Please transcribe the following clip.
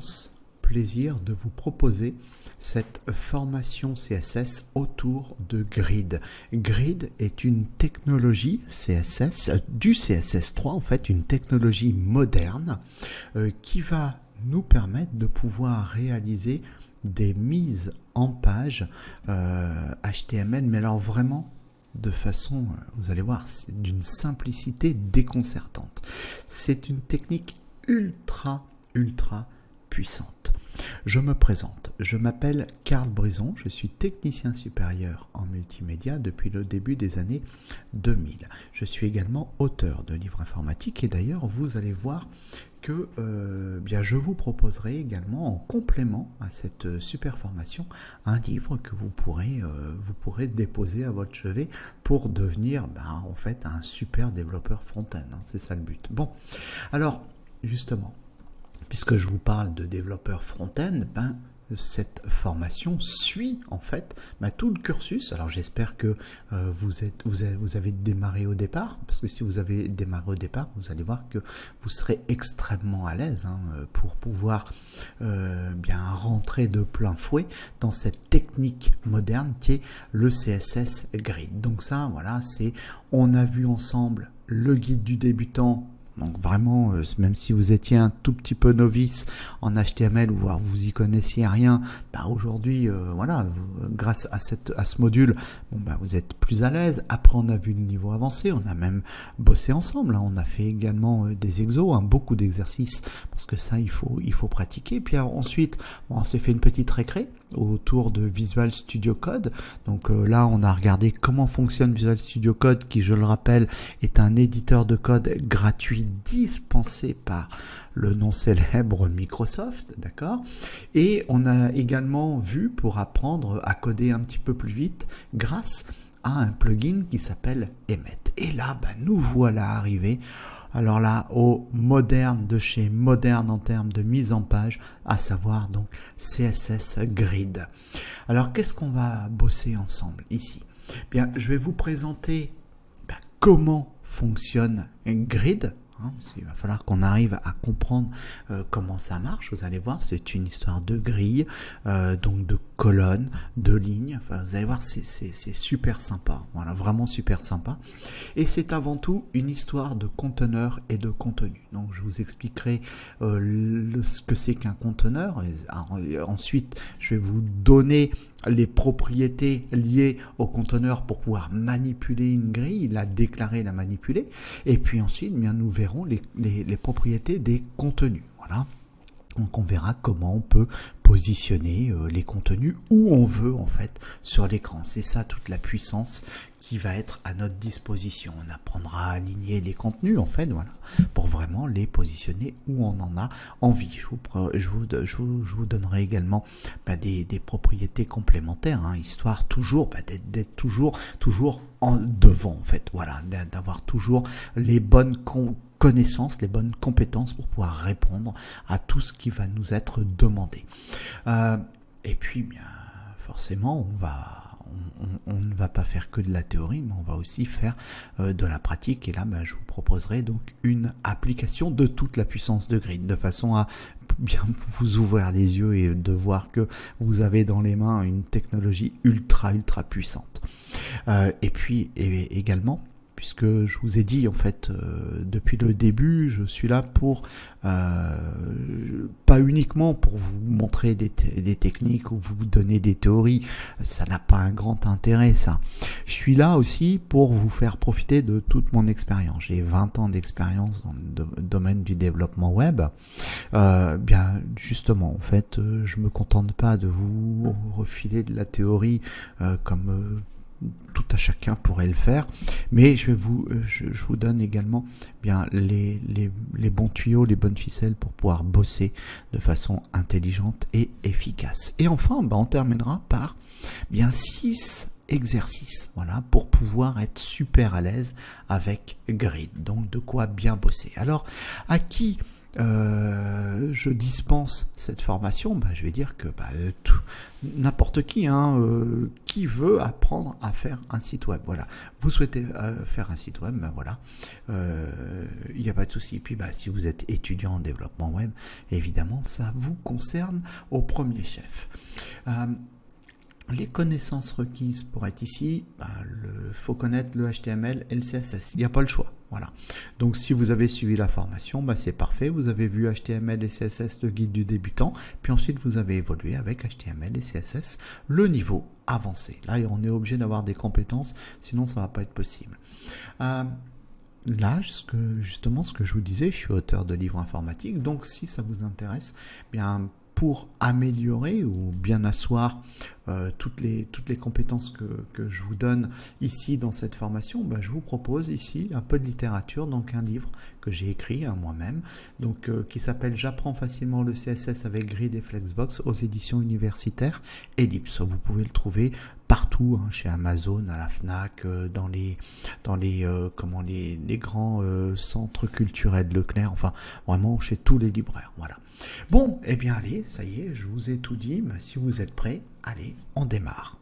immense plaisir de vous proposer cette formation CSS autour de Grid. Grid est une technologie CSS, du CSS3 en fait, une technologie moderne qui va nous permettre de pouvoir réaliser des mises en page HTML, mais alors vraiment de façon, vous allez voir, c'est d'une simplicité déconcertante. C'est une technique ultra puissante. Je me présente, je m'appelle Carl Brison, je suis technicien supérieur en multimédia depuis le début des années 2000. Je suis également auteur de livres informatiques et d'ailleurs vous allez voir que bien, je vous proposerai également en complément à cette super formation un livre que vous pourrez déposer à votre chevet pour devenir en fait un super développeur front-end, hein, c'est ça le but. Bon, alors justement, puisque je vous parle de développeur front-end, cette formation suit en fait tout le cursus. Alors j'espère que vous avez démarré au départ, parce que si vous avez démarré au départ, vous allez voir que vous serez extrêmement à l'aise pour pouvoir bien rentrer de plein fouet dans cette technique moderne qui est le CSS Grid. Donc ça, voilà, on a vu ensemble le guide du débutant. Donc vraiment, même si vous étiez un tout petit peu novice en HTML ou voire vous y connaissiez rien, aujourd'hui, voilà, grâce à ce module, vous êtes plus à l'aise. Après, on a vu le niveau avancé, on a même bossé ensemble, hein. On a fait également des exos, beaucoup d'exercices, parce que ça, il faut pratiquer. Puis ensuite, on s'est fait une petite récré autour de Visual Studio Code. Donc là, on a regardé comment fonctionne Visual Studio Code, qui, je le rappelle, est un éditeur de code gratuit dispensé par le non célèbre Microsoft, d'accord. Et on a également vu, pour apprendre à coder un petit peu plus vite, grâce à un plugin qui s'appelle Emmet. Et là, nous voilà arrivés, alors là, au moderne de chez moderne en termes de mise en page, à savoir donc CSS Grid. Alors, qu'est-ce qu'on va bosser ensemble ici? Bien, je vais vous présenter comment fonctionne Grid. Parce qu'il va falloir qu'on arrive à comprendre comment ça marche. Vous allez voir, c'est une histoire de grille, donc de colonnes, de lignes. Enfin, vous allez voir, c'est super sympa. Voilà, vraiment super sympa. Et c'est avant tout une histoire de conteneur et de contenu. Donc, je vous expliquerai ce que c'est qu'un conteneur. Ensuite, je vais vous donner les propriétés liées au conteneur pour pouvoir manipuler une grille, la déclarer, la manipuler. Et puis ensuite, nous verrons les propriétés des contenus. Voilà. Donc on verra comment on peut positionner les contenus où on veut en fait sur l'écran. C'est ça toute la puissance qui va être à notre disposition. On apprendra à aligner les contenus en fait, voilà, pour vraiment les positionner où on en a envie. Je vous donnerai également des propriétés complémentaires, histoire toujours d'être toujours en devant en fait, voilà, d'avoir toujours les bonnes connaissances, les bonnes compétences pour pouvoir répondre à tout ce qui va nous être demandé. Et puis, forcément, on ne va pas faire que de la théorie, mais on va aussi faire de la pratique. Et là, je vous proposerai donc une application de toute la puissance de Grid, de façon à bien vous ouvrir les yeux et de voir que vous avez dans les mains une technologie ultra puissante. Et puis également, puisque je vous ai dit en fait depuis le début, je suis là pour pas uniquement pour vous montrer des techniques ou vous donner des théories, ça n'a pas un grand intérêt ça. Je suis là aussi pour vous faire profiter de toute mon expérience. J'ai 20 ans d'expérience dans le domaine du développement web. Bien justement, en fait, je me contente pas de vous refiler de la théorie comme tout à chacun pourrait le faire, mais je vous donne également les bons tuyaux, les bonnes ficelles pour pouvoir bosser de façon intelligente et efficace. Et enfin, on terminera par 6 exercices, voilà, pour pouvoir être super à l'aise avec Grid. Donc de quoi bien bosser. Alors à qui je dispense cette formation, je vais dire que n'importe qui, qui veut apprendre à faire un site web. Voilà. Vous souhaitez faire un site web, voilà. Il n'y a pas de souci. Et puis si vous êtes étudiant en développement web, évidemment, ça vous concerne au premier chef. Les connaissances requises pour être ici, faut connaître le HTML et le CSS. Il n'y a pas le choix. Voilà. Donc si vous avez suivi la formation, c'est parfait. Vous avez vu HTML et CSS, le guide du débutant. Puis ensuite, vous avez évolué avec HTML et CSS, le niveau avancé. Là, on est obligé d'avoir des compétences, sinon ça ne va pas être possible. Là, justement, ce que je vous disais, je suis auteur de livres informatiques. Donc si ça vous intéresse, pour améliorer ou bien asseoir toutes les compétences que je vous donne ici dans cette formation, je vous propose ici un peu de littérature, donc un livre que j'ai écrit moi-même, donc qui s'appelle J'apprends facilement le CSS avec Grid et Flexbox aux éditions universitaires Ellipse. Vous pouvez le trouver partout, chez Amazon, à la Fnac, dans les grands centres culturels Leclerc, enfin vraiment chez tous les libraires. Voilà. Bon, allez, ça y est, je vous ai tout dit. Si vous êtes prêts, allez, on démarre.